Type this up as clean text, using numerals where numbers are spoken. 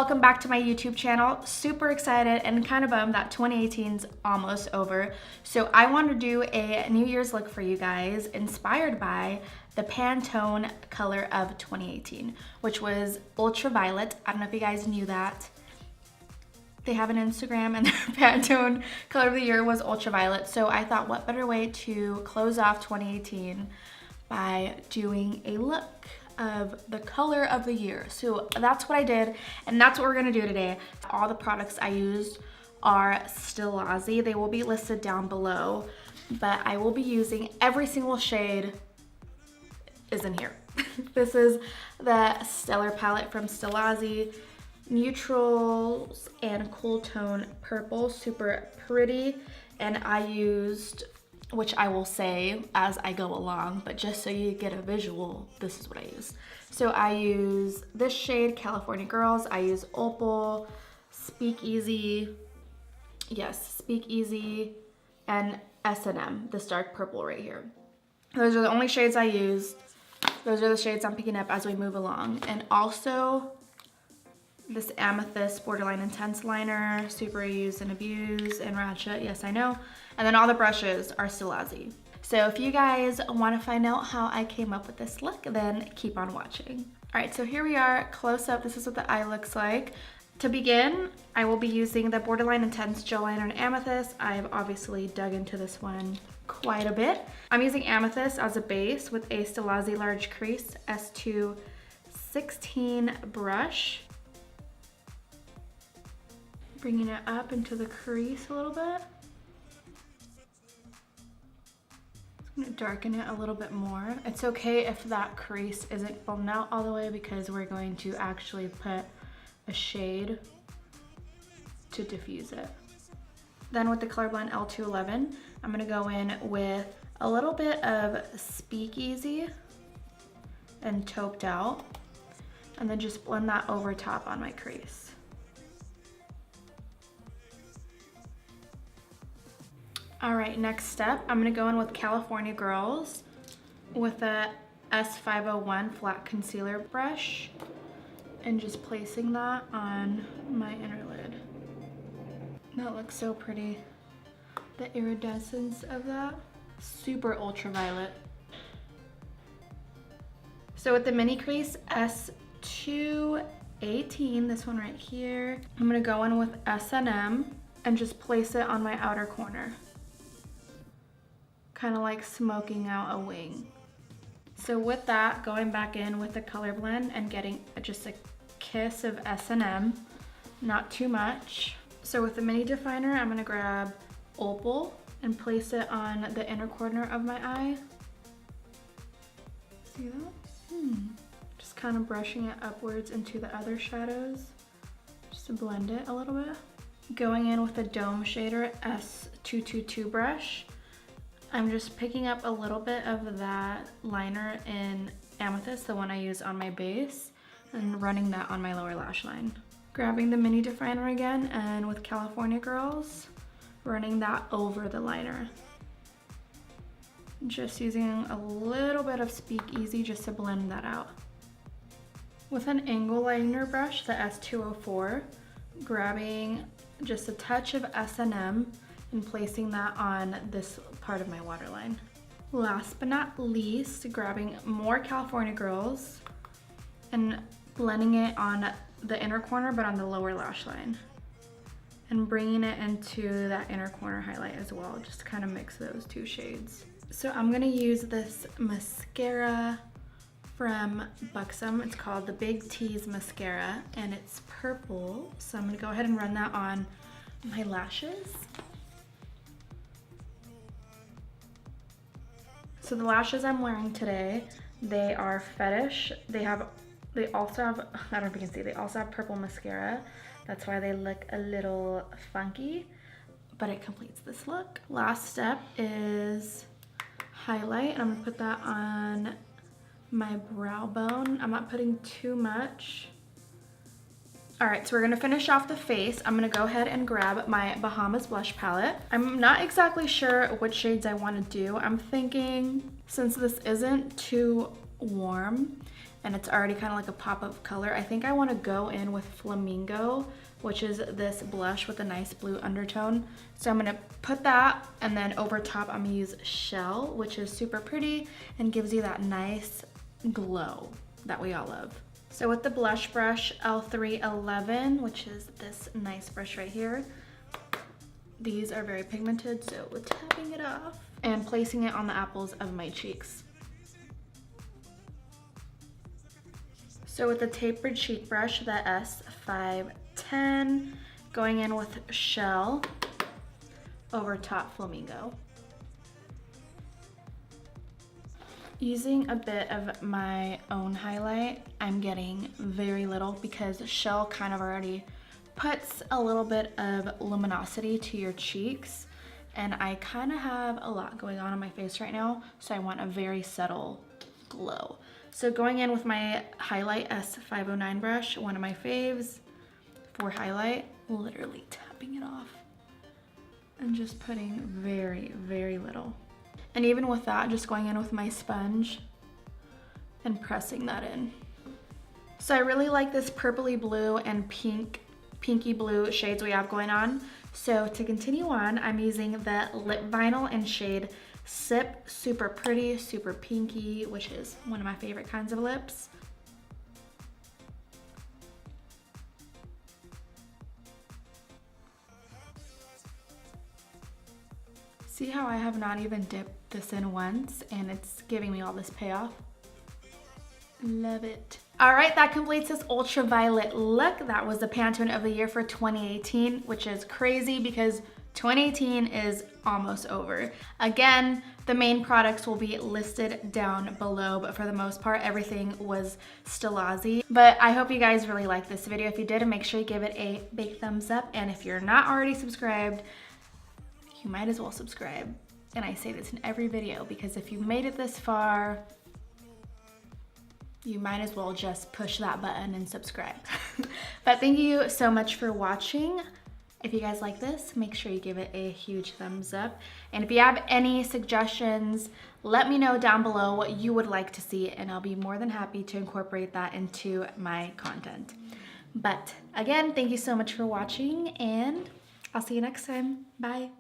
welcome back to my YouTube channel. Super excited and kind of bummed that 2018's almost over. So I want to do a New Year's look for you guys inspired by the Pantone color of 2018, which was ultraviolet. I don't know if you guys knew that. They have an Instagram and their Pantone color of the year was ultraviolet. So I thought, what better way to close off 2018 by doing a look of the color of the year. So that's what I did, and that's what we're gonna do today. All the products I used are Stilazzi. They will be listed down below, but I will be using every single shade is in here. This is the Stellar palette from Stilazzi. Neutrals and cool tone purple, super pretty. And I used, which I will say as I go along, but just so you get a visual, this is what I used. So I use this shade, California Girls. I use Opal, Speakeasy, yes, Speakeasy, and S&M, this dark purple right here. Those are the only shades I used. Those are the shades I'm picking up as we move along. And also this Amethyst Borderline Intense liner, super used and abused and ratchet, yes I know. And then all the brushes are Stilazzi. So if you guys want to find out how I came up with this look, then keep on watching. All right, so here we are, close up. This is what the eye looks like. To begin, I will be using the Borderline Intense Gel Liner in Amethyst. I've obviously dug into this one quite a bit. I'm using Amethyst as a base with a Stilazzi Large Crease S2 16 brush. Bringing it up into the crease a little bit. I'm gonna darken it a little bit more. It's okay if that crease isn't filmed out all the way because we're going to actually put a shade to diffuse it. Then with the color blend L211, I'm gonna go in with a little bit of Speakeasy and Tauped Out, and then just blend that over top on my crease. All right, next step, I'm gonna go in with California Girls with a S501 flat concealer brush and just placing that on my inner lid. That looks so pretty. The iridescence of that, super ultraviolet. So with the mini crease S218, this one right here, I'm gonna go in with S&M and just place it on my outer corner. Kind of like smoking out a wing. So with that, going back in with the color blend and getting just a kiss of S&M, not too much. So with the mini definer, I'm gonna grab Opal and place it on the inner corner of my eye. See that? Just kind of brushing it upwards into the other shadows, just to blend it a little bit. Going in with the Dome Shader S222 brush. I'm just picking up a little bit of that liner in Amethyst, the one I use on my base, and running that on my lower lash line. Grabbing the mini definer again, and with California Girls, running that over the liner. Just using a little bit of Speakeasy just to blend that out. With an angle liner brush, the S204, grabbing just a touch of S&M and placing that on this part of my waterline. Last but not least, grabbing more California Girls and blending it on the inner corner but on the lower lash line. And bringing it into that inner corner highlight as well, just to kind of mix those two shades. So I'm gonna use this mascara from Boxycharm. It's called the Big T's Mascara and it's purple. So I'm gonna go ahead and run that on my lashes. So the lashes I'm wearing today, they are Fetish. They also have, I don't know if you can see, they also have purple mascara. That's why they look a little funky, but it completes this look. Last step is highlight, and I'm gonna put that on my brow bone. I'm not putting too much. All right, so we're gonna finish off the face. I'm gonna go ahead and grab my Bahamas blush palette. I'm not exactly sure which shades I wanna do. I'm thinking, since this isn't too warm, and it's already kind of like a pop of color. I think I want to go in with Flamingo, which is this blush with a nice blue undertone. So I'm gonna put that, and then over top I'm gonna use Shell, which is super pretty and gives you that nice glow that we all love. So with the blush brush L311, which is this nice brush right here, these are very pigmented, so we're tapping it off and placing it on the apples of my cheeks. So with the tapered cheek brush, the S510, going in with Shell over top Flamingo. Using a bit of my own highlight, I'm getting very little because Shell kind of already puts a little bit of luminosity to your cheeks, and I kind of have a lot going on my face right now, so I want a very subtle glow. So going in with my highlight S509 brush, one of my faves for highlight, literally tapping it off and just putting very, very little. And even with that, just going in with my sponge and pressing that in. So I really like this purpley blue and pinky blue shades we have going on. So to continue on, I'm using the lip vinyl in shade Sip, super pretty, super pinky, which is one of my favorite kinds of lips. See how I have not even dipped this in once and it's giving me all this payoff? Love it. All right, that completes this ultraviolet look. That was the Pantone of the year for 2018, which is crazy because 2018 is almost over. Again, the main products will be listed down below, but for the most part, everything was Stilazzi. But I hope you guys really liked this video. If you did, make sure you give it a big thumbs up. And if you're not already subscribed, you might as well subscribe. And I say this in every video because if you made it this far, you might as well just push that button and subscribe. But thank you so much for watching. If you guys like this, make sure you give it a huge thumbs up. And if you have any suggestions, let me know down below what you would like to see, and I'll be more than happy to incorporate that into my content. But again, thank you so much for watching, and I'll see you next time. Bye.